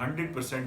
100%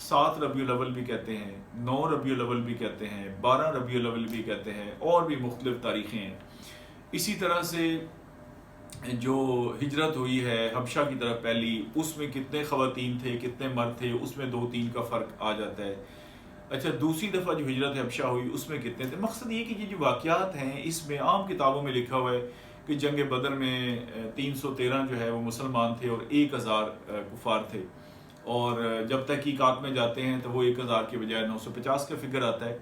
7 ربیع الاول بھی کہتے ہیں، 9 ربیع الاول بھی کہتے ہیں، 12 ربیع الاول بھی کہتے ہیں، اور بھی مختلف تاریخیں ہیں۔ اسی طرح سے جو ہجرت ہوئی ہے حبشہ کی طرف پہلی، اس میں کتنے خواتین تھے کتنے مرد تھے، اس میں 2-3 کا فرق آ جاتا ہے۔ اچھا دوسری دفعہ جو ہجرت حبشہ ہوئی اس میں کتنے تھے۔ مقصد یہ کہ یہ جو واقعات ہیں اس میں عام کتابوں میں لکھا ہوا ہے کہ جنگ بدر میں 313 جو ہے وہ مسلمان تھے اور 1000 کفار تھے، اور جب تحقیقات میں جاتے ہیں تو وہ 1000 کے بجائے 950 کا فگر آتا ہے۔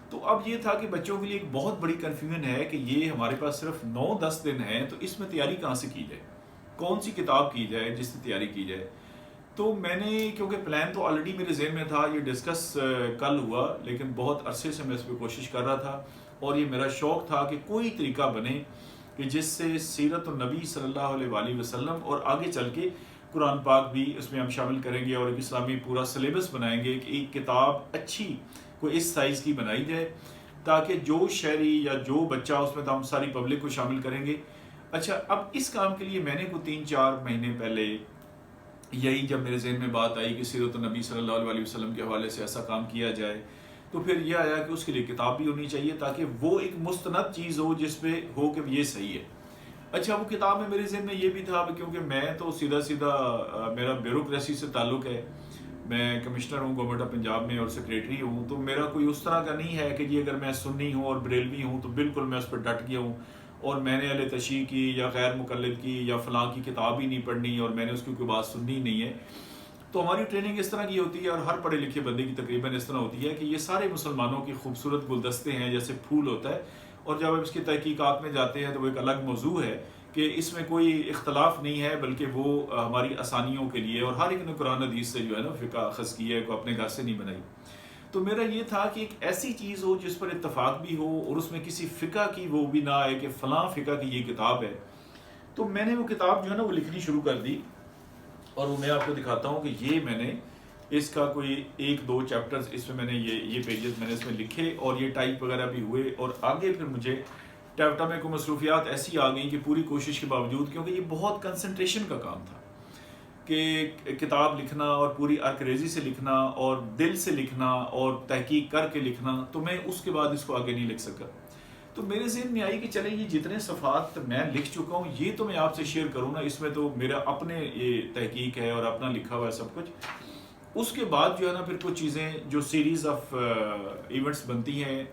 تو اب یہ تھا کہ بچوں کے لیے ایک بہت بڑی کنفیوژن ہے کہ یہ ہمارے پاس صرف 9-10 دن ہیں، تو اس میں تیاری کہاں سے کی جائے، کون سی کتاب کی جائے جس سے تیاری کی جائے۔ تو میں نے کیونکہ پلان تو آلریڈی میرے ذہن میں تھا، یہ ڈسکس کل ہوا، لیکن بہت عرصے سے میں اس پہ کوشش کر رہا تھا، اور یہ میرا شوق تھا کہ کوئی طریقہ بنے کہ جس سے سیرت النبی صلی اللہ علیہ وآلہ وسلم اور آگے چل کے قرآن پاک بھی اس میں ہم شامل کریں گے، اور ایک اسلامی پورا سلیبس بنائیں گے کہ ایک کتاب اچھی کوئی اس سائز کی بنائی جائے تاکہ جو شہری یا جو بچہ اس میں، تو ہم ساری پبلک کو شامل کریں گے۔ اچھا اب اس کام کے لیے میں نے کوئی 3-4 مہینے پہلے یہی جب میرے ذہن میں بات آئی کہ سیرت النبی صلی اللہ علیہ وسلم کے حوالے سے ایسا کام کیا جائے، تو پھر یہ آیا کہ اس کے لیے کتاب بھی ہونی چاہیے تاکہ وہ ایک مستند چیز ہو جس پہ ہو کہ یہ صحیح ہے۔ اچھا وہ کتاب میں میرے ذہن میں یہ بھی تھا کیونکہ میں تو سیدھا میرا بیوروکریسی سے تعلق ہے، میں کمشنر ہوں گورنمنٹ آف پنجاب میں اور سیکریٹری ہوں، تو میرا کوئی اس طرح کا نہیں ہے کہ جی اگر میں سنی ہوں اور بریلوی ہوں تو بالکل میں اس پر ڈٹ گیا ہوں اور میں نے اہل تشیع کی یا غیر مقلد کی یا فلاں کی کتاب ہی نہیں پڑھنی اور میں نے اس کی کوئی بات سننی نہیں ہے۔ تو ہماری ٹریننگ اس طرح کی ہوتی ہے، اور ہر پڑھے لکھے بندے کی تقریباً اس طرح ہوتی ہے کہ یہ سارے مسلمانوں کی خوبصورت گلدستے ہیں جیسے پھول ہوتا ہے، اور جب آپ اس کی تحقیقات میں جاتے ہیں تو وہ ایک الگ موضوع ہے کہ اس میں کوئی اختلاف نہیں ہے، بلکہ وہ ہماری آسانیوں کے لیے، اور ہر ایک نے قرآن حدیث سے جو ہے نا فقہ اخذ کی ہے، کو اپنے گھر سے نہیں بنائی۔ تو میرا یہ تھا کہ ایک ایسی چیز ہو جس پر اتفاق بھی ہو اور اس میں کسی فقہ کی وہ بھی نہ آئے کہ فلاں فقہ کی یہ کتاب ہے۔ تو میں نے وہ کتاب جو ہے نا وہ لکھنی شروع کر دی، اور وہ میں آپ کو دکھاتا ہوں کہ یہ میں نے اس کا کوئی 1-2 چیپٹرز اس میں نے یہ پیجز میں نے اس میں لکھے، اور یہ ٹائپ وغیرہ بھی ہوئے، اور آگے پھر مجھے ٹیپٹا میں کوئی مصروفیات ایسی آ گئیں کہ پوری کوشش کے باوجود، کیونکہ یہ بہت کنسنٹریشن کا کام تھا کہ کتاب لکھنا اور پوری ارکریزی سے لکھنا اور دل سے لکھنا اور تحقیق کر کے لکھنا، تو میں اس کے بعد اس کو آگے نہیں لکھ سکا۔ تو میرے ذہن میں آئی کہ چلے یہ جتنے صفحات میں لکھ چکا ہوں یہ تو میں آپ سے شیئر کروں نا، اس میں تو میرا اپنے یہ تحقیق ہے اور اپنا لکھا ہوا ہے سب کچھ۔ اس کے بعد جو ہے نا پھر کچھ چیزیں جو سیریز آف ایونٹس بنتی ہیں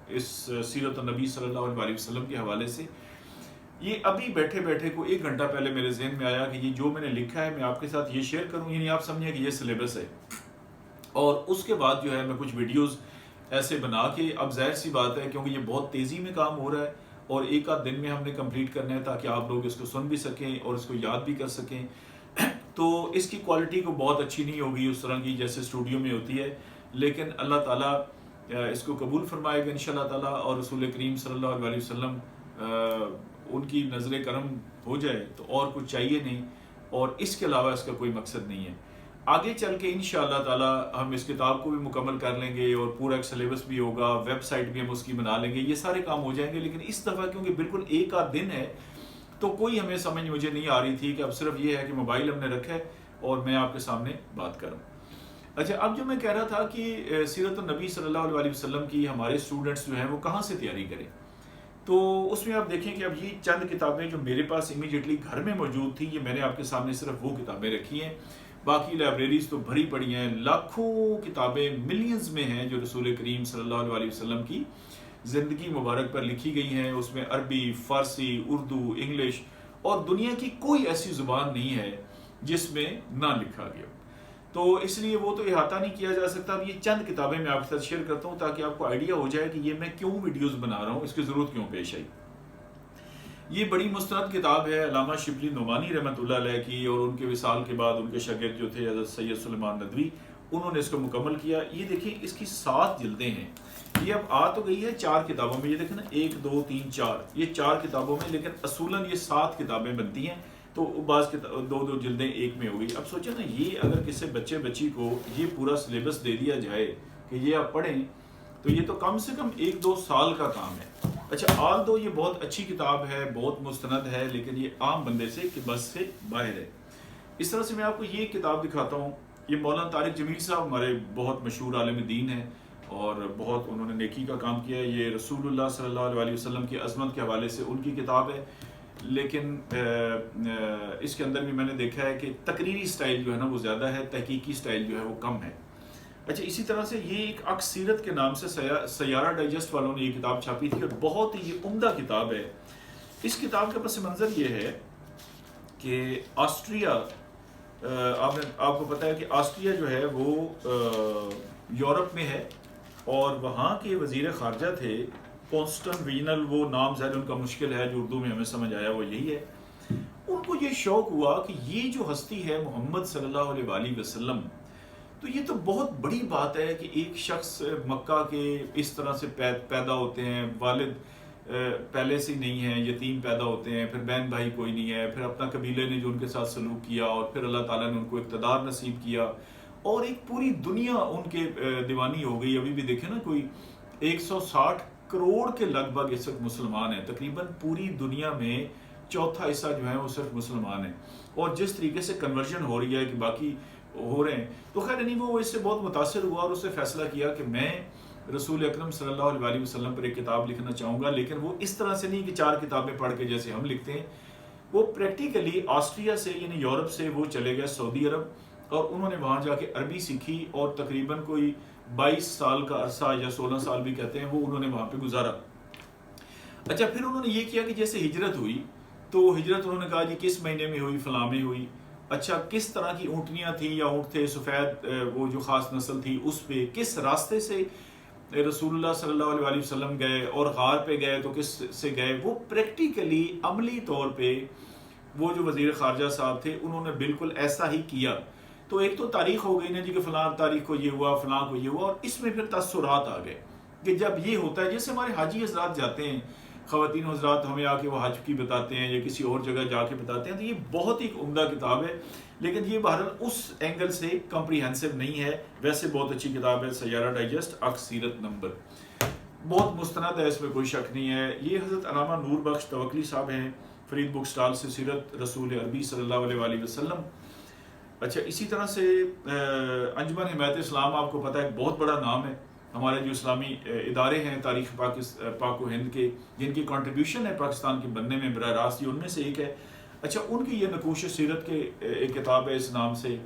اس سیرت النبی صلی اللہ علیہ وسلم کے حوالے سے، یہ ابھی بیٹھے بیٹھے کو 1 گھنٹہ پہلے میرے ذہن میں آیا کہ یہ جو میں نے لکھا ہے میں آپ کے ساتھ یہ شیئر کروں، یعنی آپ سمجھیں کہ یہ سلیبس ہے۔ اور اس کے بعد جو ہے میں کچھ ویڈیوز ایسے بنا کے، اب ظاہر سی بات ہے کیونکہ یہ بہت تیزی میں کام ہو رہا ہے اور 1 آدھ دن میں ہم نے کمپلیٹ کرنا ہے تاکہ آپ لوگ اس کو سن بھی سکیں اور اس کو یاد بھی کر سکیں۔ تو اس کی کوالٹی کو بہت اچھی نہیں ہوگی اس طرح کی جیسے اسٹوڈیو میں ہوتی ہے، لیکن اللہ تعالیٰ اس کو قبول فرمائے گا انشاءاللہ تعالیٰ، اور رسول کریم صلی اللہ علیہ وسلم ان کی نظر کرم ہو جائے تو اور کچھ چاہیے نہیں، اور اس کے علاوہ اس کا کوئی مقصد نہیں ہے۔ آگے چل کے انشاءاللہ تعالیٰ ہم اس کتاب کو بھی مکمل کر لیں گے اور پورا ایک سلیبس بھی ہوگا، ویب سائٹ بھی ہم اس کی بنا لیں گے، یہ سارے کام ہو جائیں گے۔ لیکن اس دفعہ کیونکہ بالکل 1 آدھ دن ہے تو کوئی ہمیں سمجھ مجھے نہیں آ رہی تھی کہ اب صرف یہ ہے کہ موبائل ہم نے رکھا ہے اور میں آپ کے سامنے بات کروں۔ اچھا اب جو میں کہہ رہا تھا کہ سیرت النبی صلی اللہ علیہ وسلم کی ہمارے اسٹوڈنٹس جو ہیں وہ کہاں سے تیاری کریں، تو اس میں آپ دیکھیں کہ اب یہ چند کتابیں جو میرے پاس امیڈیٹلی گھر میں موجود تھیں، یہ میں نے آپ کے سامنے صرف وہ کتابیں رکھی ہیں، باقی لائبریریز تو بھری پڑی ہیں، لاکھوں کتابیں ملینز میں ہیں جو رسول کریم صلی اللہ علیہ وسلم کی زندگی مبارک پر لکھی گئی ہیں۔ اس میں عربی، فارسی، اردو، انگلش، اور دنیا کی کوئی ایسی زبان نہیں ہے جس میں نہ لکھا گیا، تو اس لیے وہ تو احاطہ نہیں کیا جا سکتا۔ اب یہ چند کتابیں میں آپ کے ساتھ شیئر کرتا ہوں تاکہ آپ کو آئیڈیا ہو جائے کہ یہ میں کیوں ویڈیوز بنا رہا ہوں، اس کی ضرورت کیوں پیش آئی۔ یہ بڑی مستند کتاب ہے علامہ شبلی نعمانی رحمۃ اللہ علیہ کی، اور ان کے وصال کے بعد ان کے شاگرد جو تھے حضرت سید سلیمان ندوی، انہوں نے اس کو مکمل کیا۔ یہ دیکھیں اس کی 7 جلدیں ہیں، یہ اب آ تو گئی ہے 4 کتابوں میں، یہ دیکھیں نا 1 2 3 4، یہ 4 کتابوں میں، لیکن اصولاً یہ 7 کتابیں بنتی ہیں، تو بعض 2 جلدیں ایک میں ہو گئی۔ اب سوچیں نا یہ اگر کسی بچے بچی کو یہ پورا سلیبس دے دیا جائے کہ یہ آپ پڑھیں، تو یہ تو کم سے کم 1-2 سال کا کام ہے۔ اچھا آل دو یہ بہت اچھی کتاب ہے، بہت مستند ہے، لیکن یہ عام بندے سے کہ بس سے باہر ہے۔ اس طرح سے میں آپ کو یہ کتاب دکھاتا ہوں، یہ مولانا طارق جمیل صاحب ہمارے بہت مشہور عالم دین ہیں اور بہت انہوں نے نیکی کا کام کیا ہے. یہ رسول اللہ صلی اللہ علیہ وسلم کی عظمت کے حوالے سے ان کی کتاب ہے، لیکن اس کے اندر بھی میں نے دیکھا ہے کہ تقریری سٹائل جو ہے نا وہ زیادہ ہے، تحقیقی سٹائل جو ہے وہ کم ہے. اچھا، اسی طرح سے یہ ایک عکس سیرت کے نام سے سیارہ ڈائجسٹ والوں نے یہ کتاب چھاپی تھی اور بہت ہی یہ عمدہ کتاب ہے. اس کتاب کا پس منظر یہ ہے کہ آسٹریا، آپ کو پتہ ہے کہ آسٹریا جو ہے وہ یورپ میں ہے اور وہاں کے وزیر خارجہ تھے پونسٹن ویجنل، وہ نام ظاہر ان کا مشکل ہے، جو اردو میں ہمیں سمجھ آیا وہ یہی ہے. ان کو یہ شوق ہوا کہ یہ جو ہستی ہے محمد صلی اللہ علیہ وآلہ وسلم، تو یہ تو بہت بڑی بات ہے کہ ایک شخص مکہ کے اس طرح سے پیدا ہوتے ہیں، والد پہلے سے نہیں ہیں، یتیم پیدا ہوتے ہیں، پھر بہن بھائی کوئی نہیں ہے، پھر اپنا قبیلے نے جو ان کے ساتھ سلوک کیا اور پھر اللہ تعالیٰ نے ان کو اقتدار نصیب کیا اور ایک پوری دنیا ان کے دیوانی ہو گئی. ابھی بھی دیکھیں نا، کوئی 160 کروڑ کے لگ بھگ اس وقت مسلمان ہیں، تقریباً پوری دنیا میں چوتھا حصہ جو ہے وہ صرف مسلمان ہیں. اور جس طریقے سے کنورژن ہو رہی ہے کہ باقی ہو رہے ہیں، تو خیر نہیں، وہ اس سے بہت متاثر ہوا اور اس سے فیصلہ کیا کہ میں رسول اکرم صلی اللہ علیہ وآلہ وسلم پر ایک کتاب لکھنا چاہوں گا، لیکن وہ اس طرح سے نہیں کہ 4 کتابیں پڑھ کے جیسے ہم لکھتے ہیں. وہ پریکٹیکلی آسٹریا سے یعنی یورپ سے وہ چلے گئے سعودی عرب اور انہوں نے وہاں جا کے عربی سیکھی اور تقریباً کوئی 22 سال کا عرصہ یا 16 سال بھی کہتے ہیں وہ انہوں نے وہاں پہ گزارا. اچھا، پھر انہوں نے یہ کیا کہ جیسے ہجرت ہوئی تو ہجرت انہوں نے کہا جی کس مہینے میں ہوئی، فلاں میں ہوئی. اچھا، کس طرح کی اونٹنیاں تھیں یا اونٹ تھے سفید، وہ جو خاص نسل تھی اس پہ، کس راستے سے رسول اللہ صلی اللہ علیہ وآلہ وسلم گئے اور غار پہ گئے تو کس سے گئے، وہ پریکٹیکلی عملی طور پہ وہ جو وزیر خارجہ صاحب تھے انہوں نے بالکل ایسا ہی کیا. تو ایک تو تاریخ ہو گئی نا جی کہ فلاں تاریخ کو یہ ہوا، فلاں کو یہ ہوا، اور اس میں پھر تاثرات آ گئے کہ جب یہ ہوتا ہے، جیسے ہمارے حاجی حضرات جاتے ہیں، خواتین حضرات ہمیں آ کے وہ حج کی بتاتے ہیں یا کسی اور جگہ جا کے بتاتے ہیں، تو یہ بہت ہی عمدہ کتاب ہے. لیکن یہ بہرحال اس اینگل سے کمپریہنسو نہیں ہے. ویسے بہت اچھی کتاب ہے سیارہ ڈائجسٹ، عکس سیرت نمبر، بہت مستند ہے، اس میں کوئی شک نہیں ہے. یہ حضرت علامہ نور بخش توکلی صاحب ہیں، فرید بک سٹال سے، سیرت رسول عربی صلی اللہ علیہ وآلہ وسلم. اچھا، اسی طرح سے انجمن حمایت اسلام، آپ کو پتہ ہے ایک بہت بڑا نام ہے. ہمارے جو اسلامی ادارے ہیں تاریخ پاک و ہند کے، جن کی کنٹریبیوشن ہے پاکستان کے بننے میں براہ راست، یہ ان میں سے ایک ہے. اچھا، ان کی یہ نقوش سیرت کے ایک کتاب ہے اس نام سے.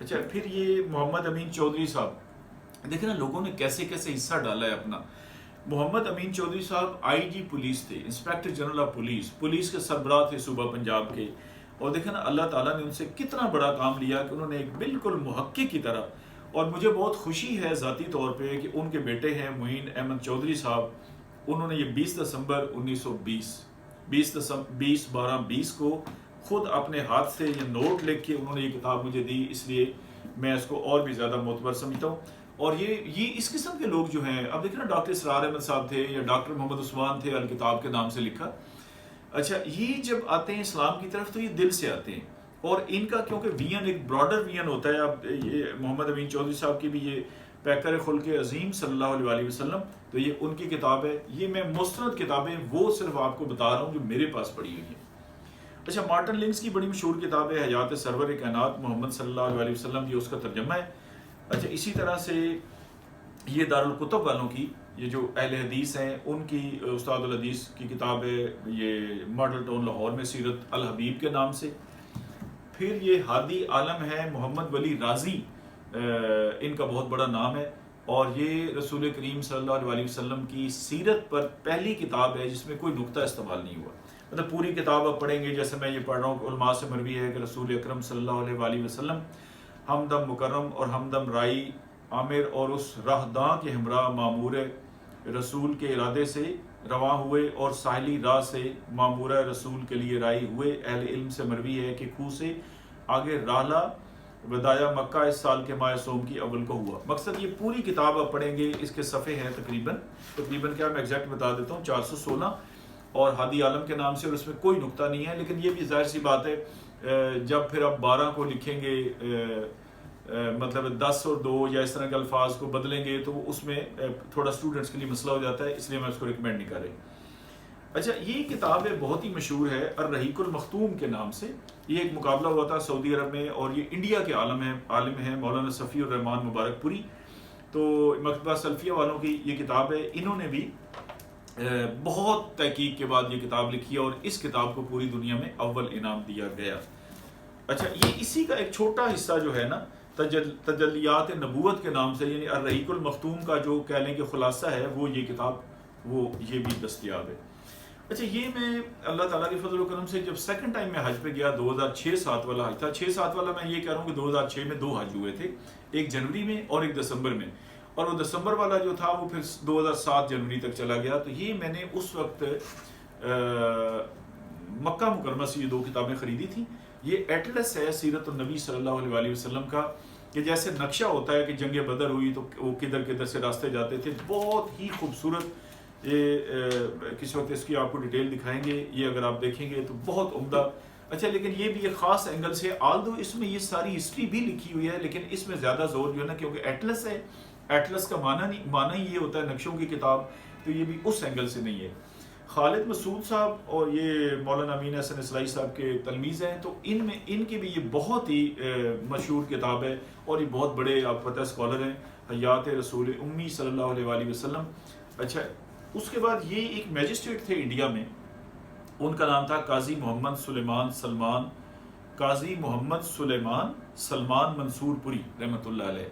اچھا، پھر یہ محمد امین چودھری صاحب، دیکھیں نا لوگوں نے کیسے کیسے حصہ ڈالا ہے اپنا. محمد امین چودھری صاحب آئی جی پولیس تھے، انسپیکٹر جنرل آف پولیس کے سربراہ تھے صوبہ پنجاب کے. اور دیکھیں نا اللہ تعالیٰ نے ان سے کتنا بڑا کام لیا کہ انہوں نے ایک بالکل محقق کی طرح، اور مجھے بہت خوشی ہے ذاتی طور پہ کہ ان کے بیٹے ہیں معین احمد چودھری صاحب، انہوں نے یہ 20 دسمبر 1920 کو خود اپنے ہاتھ سے یہ نوٹ لکھ کے انہوں نے یہ کتاب مجھے دی، اس لیے میں اس کو اور بھی زیادہ معتبر سمجھتا ہوں. اور یہ اس قسم کے لوگ جو ہیں، اب دیکھیں نا ڈاکٹر اسرار احمد صاحب تھے یا ڈاکٹر محمد عثمان تھے، الکتاب کے نام سے لکھا. اچھا، یہ جب آتے ہیں اسلام کی طرف تو یہ دل سے آتے ہیں، اور ان کا کیونکہ وین ایک براڈر وین ہوتا ہے. اب یہ محمد امین چودھری صاحب کی بھی یہ پیکر خلق عظیم صلی اللہ علیہ وآلہ وسلم، تو یہ ان کی کتاب ہے. یہ میں مستند کتابیں وہ صرف آپ کو بتا رہا ہوں جو میرے پاس پڑھی ہوئی ہیں. اچھا، مارٹن لنکس کی بڑی مشہور کتاب ہے حیات سرور کائنات محمد صلی اللہ علیہ وسلم، یہ اس کا ترجمہ ہے. اچھا، اسی طرح سے یہ دارالکتب والوں کی، یہ جو اہل حدیث ہیں ان کی استاد الحدیث کی کتاب ہے، یہ ماڈل ٹاؤن لاہور میں سیرت الحبیب کے نام سے. پھر یہ ہادی عالم ہے محمد ولی رازی، ان کا بہت بڑا نام ہے، اور یہ رسول کریم صلی اللہ علیہ وسلم کی سیرت پر پہلی کتاب ہے جس میں کوئی نقطہ استعمال نہیں ہوا. مطلب پوری کتاب آپ پڑھیں گے جیسے میں یہ پڑھ رہا ہوں، علماء سے مروی ہے کہ رسول اکرم صلی اللہ علیہ وآلہ وسلم ہمدم مکرم اور ہمدم رائی عامر اور اس راہداں کے ہمراہ معمور رسول کے ارادے سے رواں ہوئے اور ساحلی راہ سے معمورہ رسول کے لیے رائی ہوئے. اہل علم سے مروی ہے کہ کوہ سے آگے راہلا وداع مکہ اس سال کے ماہ سوم کی اول کو ہوا. مقصد یہ پوری کتاب آپ پڑھیں گے، اس کے صفحے ہیں تقریباً کیا میں ایگزیکٹ بتا دیتا ہوں 416 اور ہادی عالم کے نام سے، اور اس میں کوئی نقطہ نہیں ہے. لیکن یہ بھی ظاہر سی بات ہے جب پھر آپ 12 کو لکھیں گے، مطلب 10 اور 2 یا اس طرح کے الفاظ کو بدلیں گے تو اس میں تھوڑا اسٹوڈنٹس کے لیے مسئلہ ہو جاتا ہے، اس لیے میں اس کو ریکمینڈ نہیں کر رہی. اچھا یہ کتاب ہے بہت ہی مشہور ہے الرحیق المختوم کے نام سے. یہ ایک مقابلہ ہوا تھا سعودی عرب میں اور یہ انڈیا کے عالم ہیں مولانا صفی الرحمان مبارک پوری. تو مکتبہ سلفیہ والوں کی یہ کتاب ہے. انہوں نے بھی بہت تحقیق کے بعد یہ کتاب لکھی ہے اور اس کتاب کو پوری دنیا میں اول انعام دیا گیا. اچھا یہ اسی کا ایک چھوٹا حصہ جو ہے نا تجلیات نبوت کے نام سے یعنی الرحیق المختوم کا جو کہہ لیں کہ خلاصہ ہے وہ یہ کتاب یہ بھی دستیاب ہے. اچھا یہ میں اللہ تعالیٰ کے فضل و کرم سے جب سیکنڈ ٹائم میں حج پہ گیا 2006-07 والا حج تھا. 6-7 والا میں یہ کہہ رہا ہوں کہ 2006 میں 2 حج ہوئے تھے, ایک جنوری میں اور ایک دسمبر میں, اور وہ دسمبر والا جو تھا وہ پھر 2007 جنوری تک چلا گیا. تو یہ میں نے اس وقت مکہ مکرمہ سے یہ 2 کتابیں خریدی تھیں. یہ ایٹلس ہے سیرت النبی صلی اللہ علیہ وسلم کا, کہ جیسے نقشہ ہوتا ہے کہ جنگ بدر ہوئی تو وہ کدھر کدھر سے راستے جاتے تھے. بہت ہی خوبصورت, یہ کس وقت اس کی آپ کو ڈیٹیل دکھائیں گے, یہ اگر آپ دیکھیں گے تو بہت عمدہ. اچھا لیکن یہ بھی ایک خاص اینگل سے آلدو اس میں یہ ساری ہسٹری بھی لکھی ہوئی ہے, لیکن اس میں زیادہ زور جو ہے نا کیونکہ ایٹلس ہے, ایٹلس کا معنی یہ ہوتا ہے نقشوں کی کتاب, تو یہ بھی اس اینگل سے نہیں ہے. خالد مسعود صاحب اور یہ مولانا امین حسن اصلاحی صاحب کے تلمیذ ہیں, تو ان کی بھی یہ بہت ہی مشہور کتاب ہے اور یہ بہت بڑے آپ پتہ اسکالر ہیں, حیات رسول امی صلی اللہ علیہ وآلہ وسلم. اچھا اس کے بعد یہ ایک میجسٹریٹ تھے انڈیا میں, ان کا نام تھا قاضی محمد سلیمان سلمان منصور پوری رحمۃ اللہ علیہ.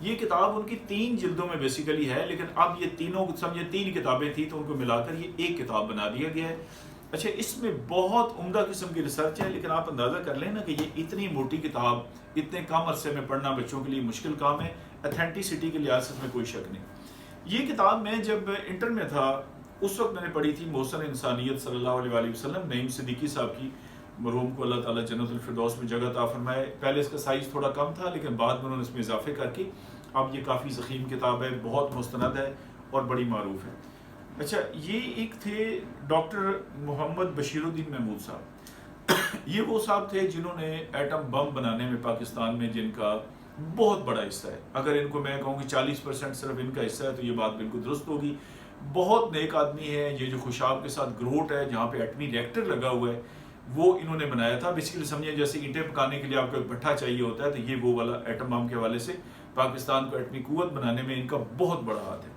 یہ کتاب ان کی 3 جلدوں میں بیسیکلی ہے, لیکن اب یہ تینوں سمجھے 3 کتابیں تھیں تو ان کو ملا کر یہ ایک کتاب بنا دیا گیا ہے. اچھا اس میں بہت عمدہ قسم کی ریسرچ ہے, لیکن آپ اندازہ کر لیں نا کہ یہ اتنی موٹی کتاب اتنے کم عرصے میں پڑھنا بچوں کے لیے مشکل کام ہے. اتھینٹسٹی کے لحاظ سے میں کوئی شک نہیں. یہ کتاب میں جب انٹر میں تھا اس وقت میں نے پڑھی تھی محسن انسانیت صلی اللہ علیہ وآلہ وسلم, نعیم صدیقی صاحب کی, مرحوم کو اللہ تعالیٰ جنت الفردوس میں جگہ عطا فرمائے. پہلے اس کا سائز تھوڑا کم تھا لیکن بعد میں انہوں نے اس میں اضافے کر کے اب یہ کافی ضخیم کتاب ہے, بہت مستند ہے اور بڑی معروف ہے. اچھا یہ ایک تھے ڈاکٹر محمد بشیر الدین محمود صاحب. یہ وہ صاحب تھے جنہوں نے ایٹم بم بنانے میں پاکستان میں جن کا بہت بڑا حصہ ہے. اگر ان کو میں کہوں کہ 40% صرف ان کا حصہ ہے تو یہ بات بالکل درست ہوگی. بہت نیک آدمی ہے. یہ جو خوشاب کے ساتھ گروٹ ہے جہاں پہ ایٹمی ریئیکٹر لگا ہوا ہے وہ انہوں نے بنایا تھا. بیسیکلی سمجھیں جیسے اینٹیں پکانے کے لیے آپ کو ایک بھٹا چاہیے ہوتا ہے, تو یہ وہ والا ایٹم بم کے حوالے سے پاکستان کو ایٹمی قوت بنانے میں ان کا بہت بڑا ہاتھ ہے.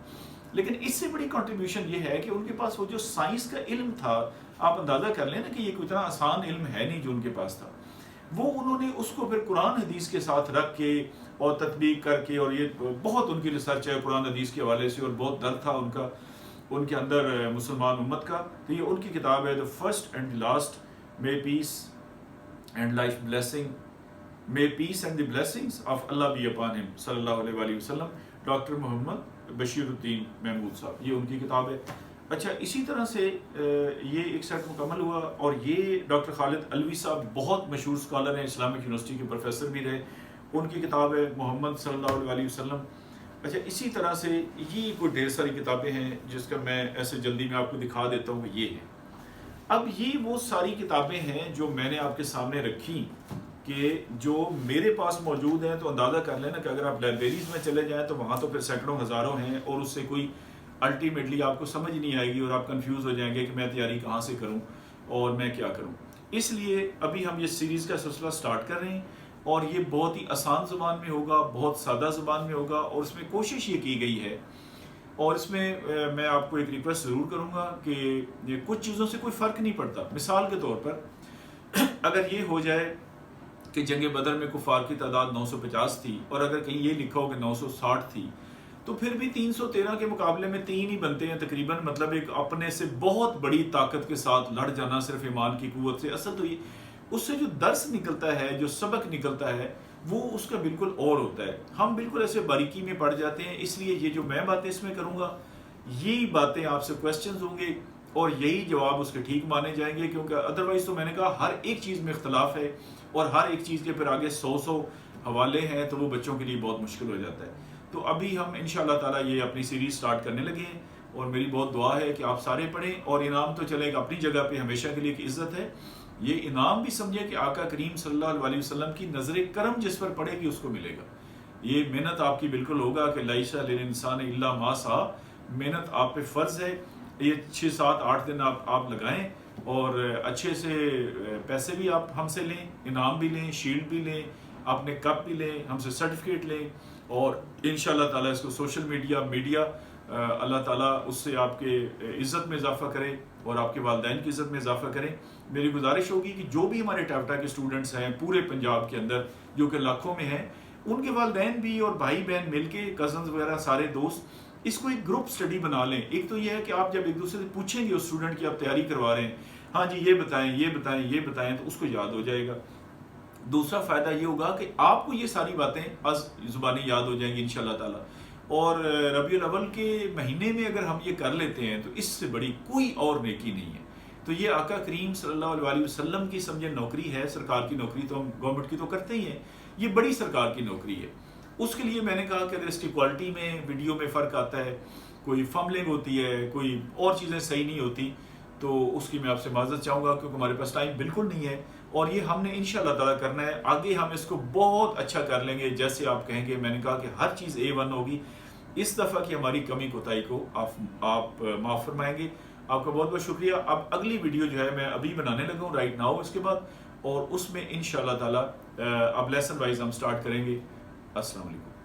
لیکن اس سے بڑی کنٹریبیوشن یہ ہے کہ ان کے پاس وہ جو سائنس کا علم تھا, آپ اندازہ کر لیں نا کہ یہ کوئی اتنا آسان علم ہے نہیں جو ان کے پاس تھا, وہ انہوں نے اس کو پھر قرآن حدیث کے ساتھ رکھ کے اور تطبیق کر کے, اور یہ بہت ان کی ریسرچ ہے قرآن حدیث کے حوالے سے اور بہت ڈر تھا ان کے اندر مسلمان امت کا. تو یہ ان کی کتاب ہے, The First and the Last, May Peace and Life Blessing, May Peace and the Blessings of Allah be upon him صلی اللہ علیہ وآلہ وسلم, ڈاکٹر محمد بشیر الدین محمود صاحب, یہ ان کی کتاب ہے. اچھا اسی طرح سے یہ ایک سیٹ مکمل ہوا, اور یہ ڈاکٹر خالد علوی صاحب بہت مشہور اسکالر ہیں, اسلامک یونیورسٹی کے پروفیسر بھی رہے, ان کی کتاب ہے محمد صلی اللہ علیہ وآلہ وسلم. اچھا اسی طرح سے یہ کوئی ڈھیر ساری کتابیں ہیں جس کا میں ایسے جلدی میں آپ کو دکھا دیتا ہوں کہ یہ ہے. اب یہ وہ ساری کتابیں ہیں جو میں نے آپ کے سامنے رکھی کہ جو میرے پاس موجود ہیں. تو اندازہ کر لینا کہ اگر آپ لائبریریز میں چلے جائیں تو وہاں تو پھر سینکڑوں ہزاروں ہیں, اور اس سے کوئی الٹیمیٹلی آپ کو سمجھ نہیں آئے گی اور آپ کنفیوز ہو جائیں گے کہ میں تیاری کہاں سے کروں اور میں کیا کروں. اس لیے ابھی ہم یہ سیریز کا سلسلہ سٹارٹ کر رہے ہیں, اور یہ بہت ہی آسان زبان میں ہوگا, بہت سادہ زبان میں ہوگا, اور اس میں کوشش یہ کی گئی ہے, اور اس میں میں آپ کو ایک ریکویسٹ ضرور کروں گا کہ یہ کچھ چیزوں سے کوئی فرق نہیں پڑتا. مثال کے طور پر اگر یہ ہو جائے کہ جنگ بدر میں کفار کی تعداد 950 تھی, اور اگر کہیں یہ لکھا ہو کہ 960 تھی, تو پھر بھی 313 کے مقابلے میں 3 ہی بنتے ہیں تقریباً. مطلب ایک اپنے سے بہت بڑی طاقت کے ساتھ لڑ جانا صرف ایمان کی قوت سے. اصل تو یہ اس سے جو درس نکلتا ہے, جو سبق نکلتا ہے, وہ اس کا بالکل اور ہوتا ہے. ہم بالکل ایسے باریکی میں پڑ جاتے ہیں. اس لیے یہ جو میں باتیں اس میں کروں گا, یہی باتیں آپ سے کویسچنز ہوں گے اور یہی جواب اس کے ٹھیک مانے جائیں گے, کیونکہ ادروائز تو میں نے کہا ہر ایک چیز میں اختلاف ہے, اور ہر ایک چیز کے پھر آگے 100 حوالے ہیں, تو وہ بچوں کے لیے بہت مشکل ہو جاتا ہے. تو ابھی ہم انشاءاللہ تعالی یہ اپنی سیریز سٹارٹ کرنے لگے ہیں, اور میری بہت دعا ہے کہ آپ سارے پڑھیں. اور انعام تو چلے گا اپنی جگہ پہ ہمیشہ کے لیے, کہ عزت ہے. یہ انعام بھی سمجھے کہ آقا کریم صلی اللہ علیہ وسلم کی نظر کرم جس پر پڑے گی اس کو ملے گا. یہ محنت آپ کی بالکل ہوگا کہ لیس للانسان الا ما سعی, محنت آپ پہ فرض ہے. یہ 6 7 8 دن آپ لگائیں اور اچھے سے پیسے بھی آپ ہم سے لیں، انعام بھی لیں، شیلڈ بھی لیں، اپنے کپ بھی لیں، ہم سے سرٹیفکیٹ لیں، اور انشاءاللہ تعالیٰ اس کو سوشل میڈیا اللہ تعالیٰ اس سے آپ کے عزت میں اضافہ کرے اور آپ کے والدین کی عزت میں اضافہ کریں۔ میری گزارش ہوگی کہ جو بھی ہمارے ٹیفٹا کے اسٹوڈنٹس ہیں پورے پنجاب کے اندر، جو کہ لاکھوں میں ہیں، ان کے والدین بھی اور بھائی بہن مل کے، کزنز وغیرہ سارے دوست، اس کو ایک گروپ سٹڈی بنا لیں۔ ایک تو یہ ہے کہ آپ جب ایک دوسرے سے پوچھیں گے اس اسٹوڈنٹ کی آپ تیاری کروا رہے ہیں، ہاں جی یہ بتائیں یہ بتائیں یہ بتائیں، تو اس کو یاد ہو جائے گا۔ دوسرا فائدہ یہ ہوگا کہ آپ کو یہ ساری باتیں از زبانی یاد ہو جائیں گی انشاءاللہ تعالیٰ۔ اور ربیع الاول کے مہینے میں اگر ہم یہ کر لیتے ہیں تو اس سے بڑی کوئی اور نیکی نہیں ہے۔ تو یہ آقا کریم صلی اللہ علیہ وسلم کی سمجھے نوکری ہے، سرکار کی نوکری تو ہم گورنمنٹ کی تو کرتے ہی ہیں، یہ بڑی سرکار کی نوکری ہے۔ اس کے لیے میں نے کہا کہ اگر اس کی کوالٹی میں ویڈیو میں فرق آتا ہے، کوئی فمبلنگ ہوتی ہے، کوئی اور چیزیں صحیح نہیں ہوتی، تو اس کی میں آپ سے معذرت چاہوں گا، کیونکہ ہمارے پاس ٹائم بالکل نہیں ہے، اور یہ ہم نے انشاءاللہ تعالیٰ کرنا ہے۔ آگے ہم اس کو بہت اچھا کر لیں گے، جیسے آپ کہیں گے۔ میں نے کہا کہ ہر چیز A1 ہوگی۔ اس دفعہ کی ہماری کمی کوتاہی کو آپ معاف فرمائیں گے۔ آپ کا بہت بہت شکریہ۔ اب اگلی ویڈیو جو ہے میں ابھی بنانے لگا ہوں رائٹ ناؤ، اس کے بعد، اور اس میں انشاءاللہ تعالیٰ اب لیسن وائز ہم سٹارٹ کریں گے۔ السلام علیکم۔